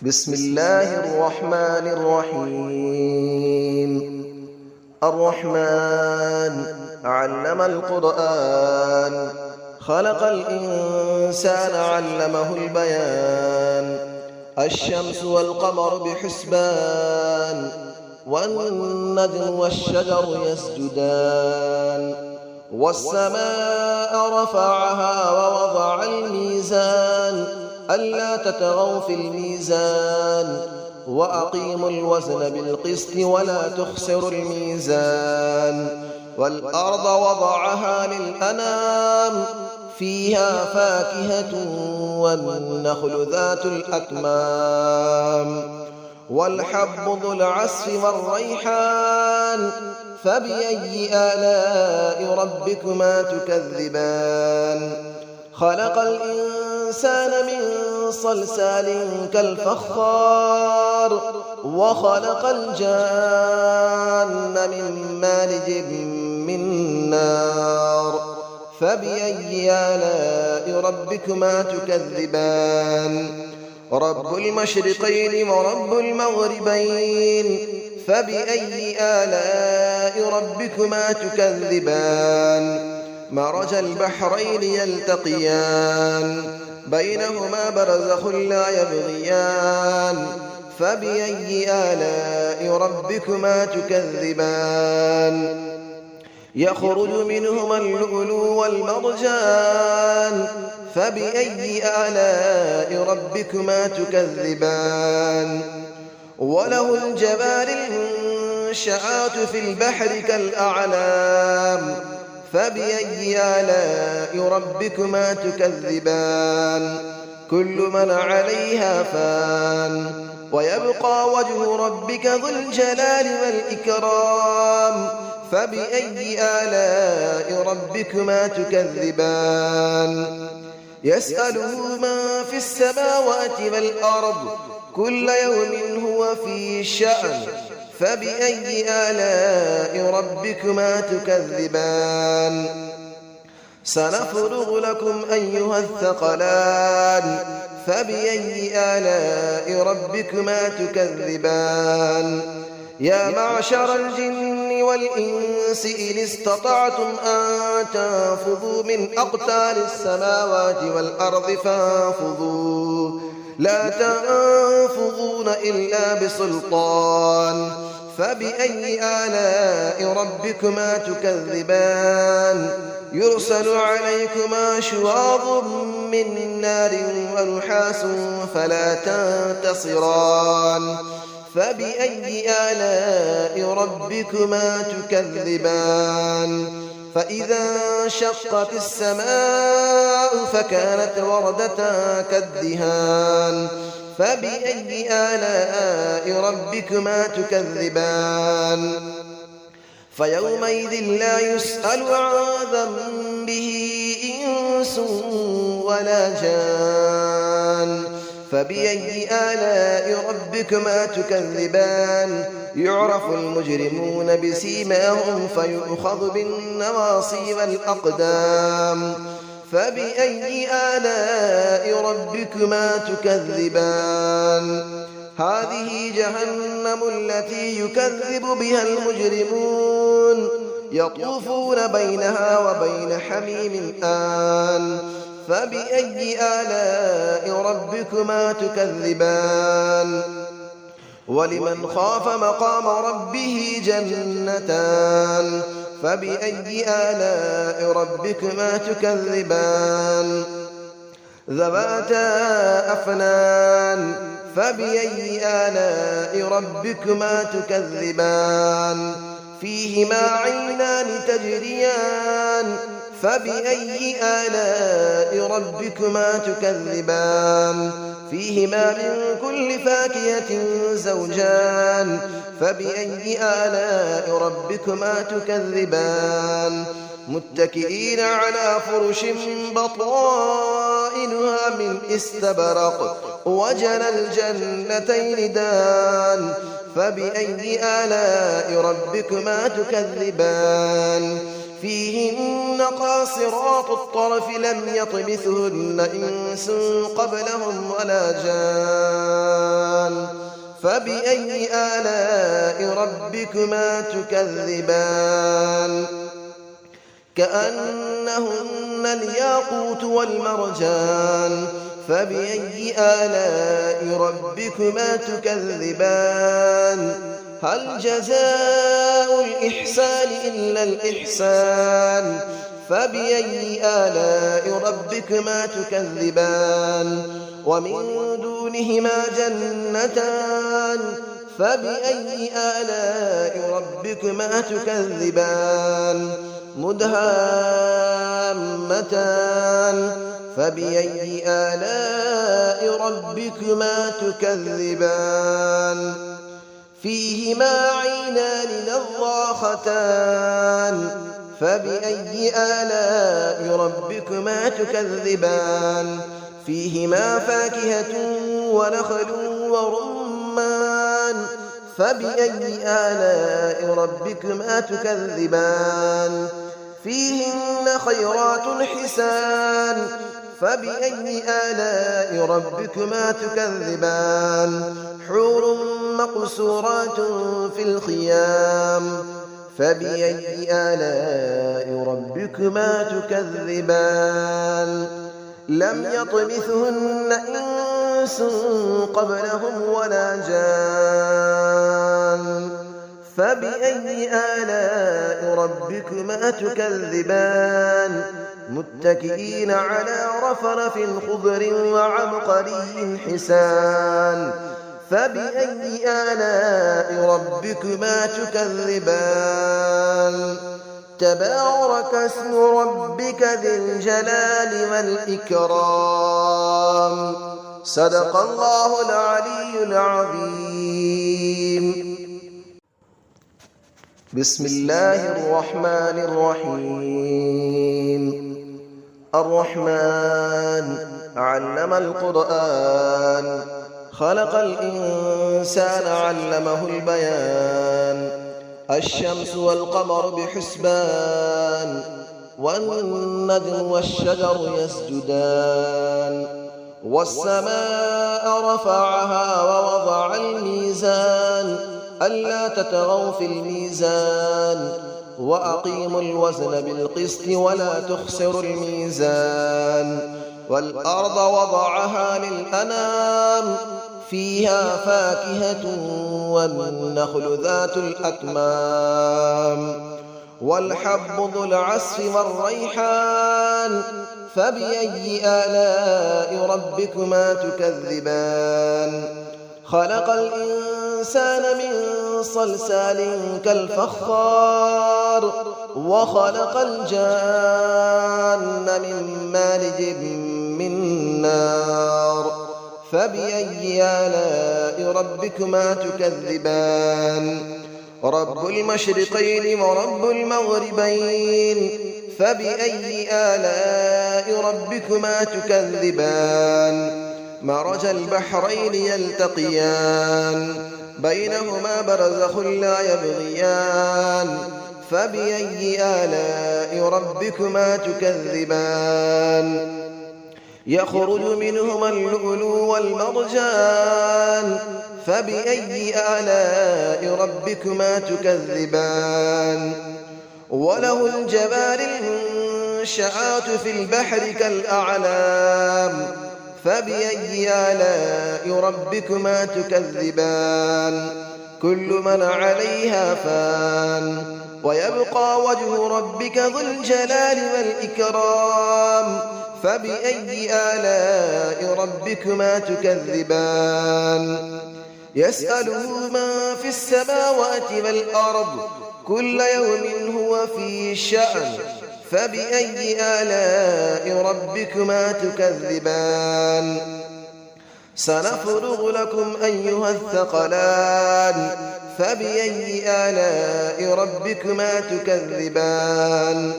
بسم الله الرحمن الرحيم. الرحمن علم القرآن، خلق الإنسان علمه البيان. الشمس والقمر بحسبان، والنجم والشجر يسجدان. والسماء رفعها ووضع الميزان، ألا تطغوا في الميزان، وأقيموا الوزن بالقسط ولا تخسروا الميزان. والأرض وضعها للأنام، فيها فاكهة والنخل ذات الأكمام. والحب ذو العصف والريحان، فبأي آلاء ربكما تكذبان. خلق الإنسان من صلصال كالفخار، وخلق الجان من مارج من نار. فبأي آلاء ربكما تكذبان. رب المشرقين ورب المغربين، فبأي آلاء ربكما تكذبان. مرج البحرين يلتقيان، بينهما برزخ لا يبغيان. فبأي آلاء ربكما تكذبان. يخرج منهما اللؤلؤ والمرجان، فبأي آلاء ربكما تكذبان. وله الجوار المنشآت في البحر كالأعلام، فبأي آلاء ربكما تكذبان. كل من عليها فان، ويبقى وجه ربك ذو الجلال والإكرام. فبأي آلاء ربكما تكذبان. يسأله من في السماوات والأرض، كل يوم هو في شأن. فبأي آلاء ربكما تكذبان. سنفرغ لكم أيها الثقلان، فبأي آلاء ربكما تكذبان. يا معشر الجن والإنس إن استطعتم أن تنفذوا من أقطار السماوات والأرض فانفذوا، لا تنفذون إلا بسلطان. فبأي آلاء ربكما تكذبان. يرسل عليكما شواظ من نار ونحاس فلا تنتصران. فبأي آلاء ربكما تكذبان. فإذا انشقت السماء فكانت وردة كالدهان. فبأي آلاء ربكما تكذبان. فيومئذ لا يسأل عن ذنبه إنس ولا جان. فبأي آلاء ربكما تكذبان. يعرف المجرمون بسيماهم فيؤخذ بالنواصي والأقدام. فبأي آلاء ربكما تكذبان. هذه جهنم التي يكذب بها المجرمون، يطوفون بينها وبين حميم آن. فبأي آلاء ربكما تكذبان. ولمن خاف مقام ربه جنتان. فبأي آلاء ربكما تكذبان. ذواتا أفنان. فبأي آلاء ربكما تكذبان. فيهما عينان تجريان. فبأي آلاء ربكما تكذبان. فيهما من كل فاكهة زوجان. فبأي آلاء ربكما تكذبان. متكئين على فرش بطائنها من استبرق، وجنى الجنتين دان. فبأي آلاء ربكما تكذبان. فيهن قاصرات الطرف لم يطمثهن إنس قبلهم ولا جان. فبأي آلاء ربكما تكذبان كأنهن الياقوت والمرجان فبأي آلاء ربكما تكذبان هل جزاء الإحسان إلا الإحسان فبأي آلاء ربكما تكذبان ومن دونهما جنتان فبأي آلاء ربكما تكذبان مدهامتان فبأي آلاء ربكما تكذبان فيهما عينان نضاختان فبأي آلاء ربكما تكذبان فيهما فاكهة ونخل ورمان فبأي آلاء ربكما تكذبان فيهن خيرات حسان فبأي آلاء ربكما تكذبان حور مقصورات في الخيام فبأي آلاء ربكما تكذبان لم يطمثهن إنس قبلهم ولا جان فبأي آلاء ربكما تكذبان متكئين على رفرف خضر وعبقري حسان فبأي آلاء ربكما تكذبان تبارك اسم ربك ذي الجلال والإكرام صدق الله العلي العظيم بسم الله الرحمن الرحيم الرحمن علم القرآن خلق الإنسان علمه البيان الشمس والقمر بحسبان والنجم والشجر يسجدان والسماء رفعها ووضع الميزان ألا تطغوا في الميزان وأقيموا الوزن بالقسط ولا تخسروا الميزان والأرض وضعها للأنام فيها فاكهة والنخل ذات الأكمام والحب ذو العصف والريحان فبأي آلاء ربكما تكذبان خلق الإنسان من صلصال كالفخار وخلق الجان من مارج من نار فبأي آلاء ربكما تكذبان رب المشرقين ورب المغربين فبأي آلاء ربكما تكذبان مرج البحرين يلتقيان بينهما برزخ لا يبغيان فبأي آلاء ربكما تكذبان يخرج منهما اللؤلؤ والمرجان فبأي آلاء ربكما تكذبان وله الجبال المنشآت في البحر كالأعلام فبأي آلاء ربكما تكذبان كل من عليها فان ويبقى وجه ربك ذو الجلال والإكرام فبأي آلاء ربكما تكذبان يسأله من في السماوات والأرض كل يوم هو في شأن فبأي آلاء ربكما تكذبان سنفرغ لكم أيها الثقلان فبأي آلاء ربكما تكذبان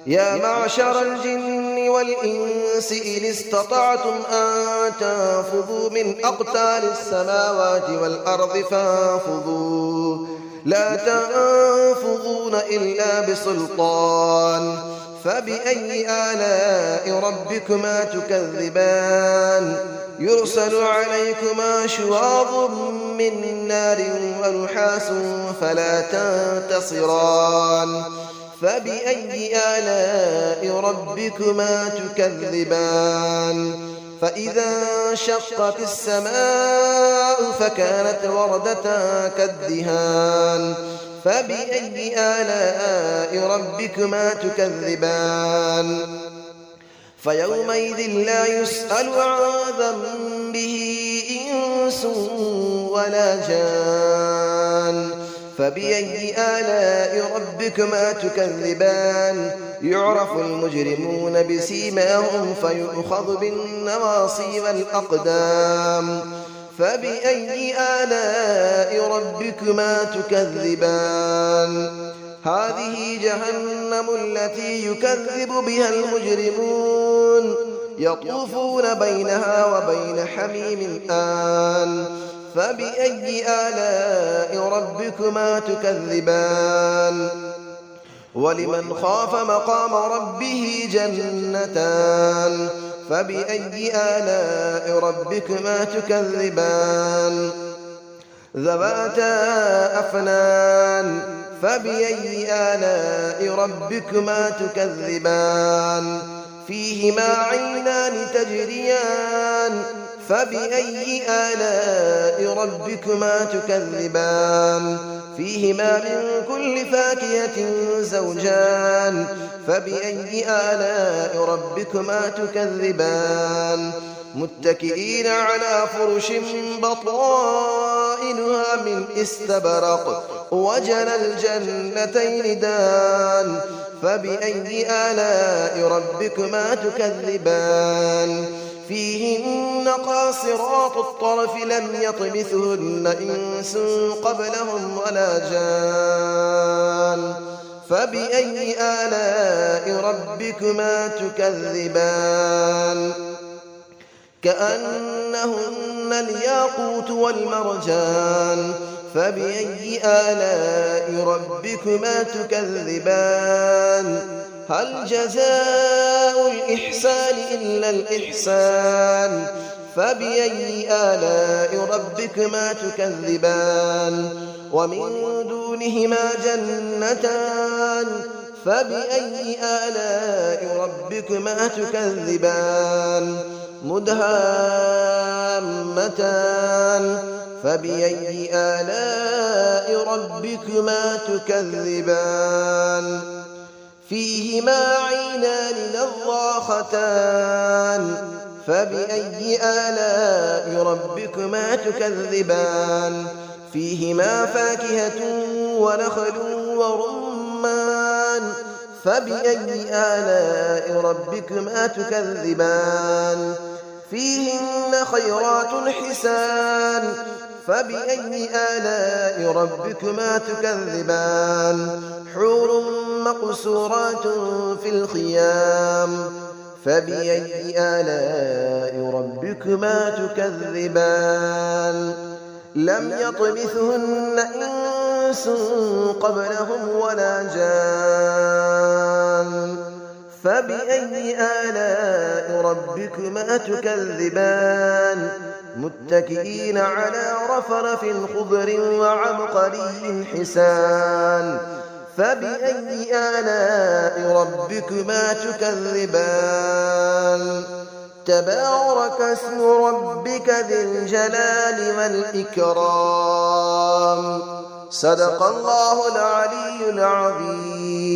يا معشر الجن والإنس إن استطعتم أن تنفذوا من أقطار السماوات والأرض فانفذوا لا تنفذون إلا بسلطان فبأي آلاء ربكما تكذبان يرسل عليكما شواظ من نار ونحاس فلا تنتصران فبأي آلاء ربكما تكذبان فإذا انشقت السماء فكانت وردة كالدهان فبأي آلاء ربكما تكذبان فيومئذ لا يسأل عن ذنبه إنس ولا جان فبأي آلاء ربكما تكذبان يعرف المجرمون بسيماهم فيؤخذ بالنواصي والأقدام فبأي آلاء ربكما تكذبان هذه جهنم التي يكذب بها المجرمون يطوفون بينها وبين حميم آن فبأي آلاء ربكما تكذبان ولمن خاف مقام ربه جنتان فبأي آلاء ربكما تكذبان ذواتا أفنان فبأي آلاء ربكما تكذبان فيهما عينان تجريان فبأي آلاء ربكما تكذبان فيهما من كل فاكهة زوجان فبأي آلاء ربكما تكذبان متكئين على فرش بطائنها من استبرق وجنى الجنتين دان فبأي آلاء ربكما تكذبان فيهن قاصرات الطرف لم يطمثهن إنس قبلهم ولا جان فبأي آلاء ربكما تكذبان كأنهن الياقوت والمرجان فبأي آلاء ربكما تكذبان هل جزاء الإحسان إلا الإحسان فبأي آلاء ربكما تكذبان ومن دونهما جنتان فبأي آلاء ربكما تكذبان مدهامتان فبأي آلاء ربكما تكذبان فيهما عينان نضاختان فبأي آلاء ربكما تكذبان فيهما فاكهة ونخل ورمان فبأي آلاء ربكما تكذبان فيهن خيرات حسان فبأي آلاء ربكما تكذبان حور مقصورات في الخيام فبأي آلاء ربكما تكذبان لم يطمثهن إنس قبلهم ولا جان فبأي آلاء ربكما تكذبان متكئين على رفرف خضر وعبقري حسان فبأي آلاء ربكما تكذبان تبارك اسم ربك ذي الجلال والإكرام صدق الله العلي العظيم.